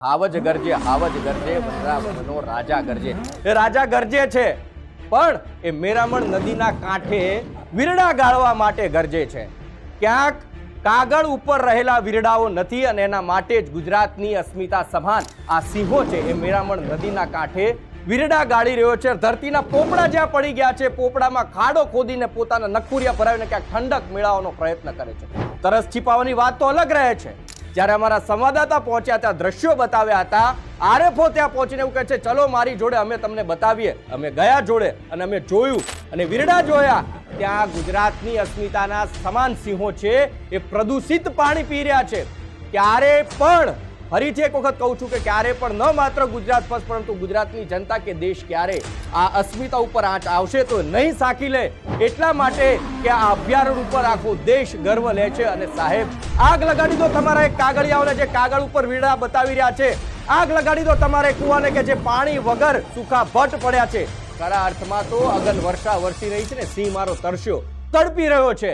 હાવજ ગરજે વનરાવનનો રાજા ગરજે। એ રાજા ગરજે છે પણ એ મેરામણ નદીના કાંઠે વીરડા ગાળવા માટે ગરજે છે। ક્યાંક કાગળ ઉપર રહેલા વીરડાઓ નથી અને એના માટે જ ગુજરાતની અસ્મિતા સમાન આ સિંહો છે એ મેરામણ નદીના કાંઠે વીરડા ગાળી રહ્યો છે। ધરતીના પોપડા જ્યાં પડી ગયા છે પોપડામાં ખાડો ખોદીને પોતાના નખુરિયા ભરાવીને ક્યાંક ઠંડક મેળવવાનો પ્રયત્ન કરે છે। તરસ छिपावવાની વાત તો અલગ રહે છે। જ્યારે અમારા સંવાદદાતા પહોંચ્યા ત્યાં દ્રશ્યો બતાવ્યા હતા। આરએફઓ ત્યાં પહોંચીને એવું કહે છે ચલો મારી જોડે અમે તમને બતાવીએ। અમે ગયા જોડે અને અમે જોયું અને વીરડા જોયા। ત્યાં ગુજરાતની અસ્મિતાના સમાન સિંહો છે એ પ્રદૂષિત પાણી પી રહ્યા છે। ક્યારે પણ ફરીથી એક વખત કહું છું કે ક્યારે પણ ન માત્ર ગુજરાત ફર્સ્ટ પરંતુ ગુજરાતની જનતા કે દેશ ક્યારે આ અસ્મિતા ઉપર આંચ આવશે તો નહીં સાંકી લે। એટલા માટે કે આ અભયારણ્ય ઉપર આખો દેશ ગર્વ લે છે। અને સાહેબ આગ લગાડી દો તમારા એક કાગળિયાઓને જે કાગળ ઉપર વીરડા બતાવી રહ્યા છે। આગ લગાડી દો તમારે કૂવાને કે જે પાણી વગર સૂકા ભટ્ટ પડ્યા છે। ખરા અર્થમાં તો અગન વર્ષા વરસી રહી છે ને સિંહ મારો તરસ્યો તડપી રહ્યો છે।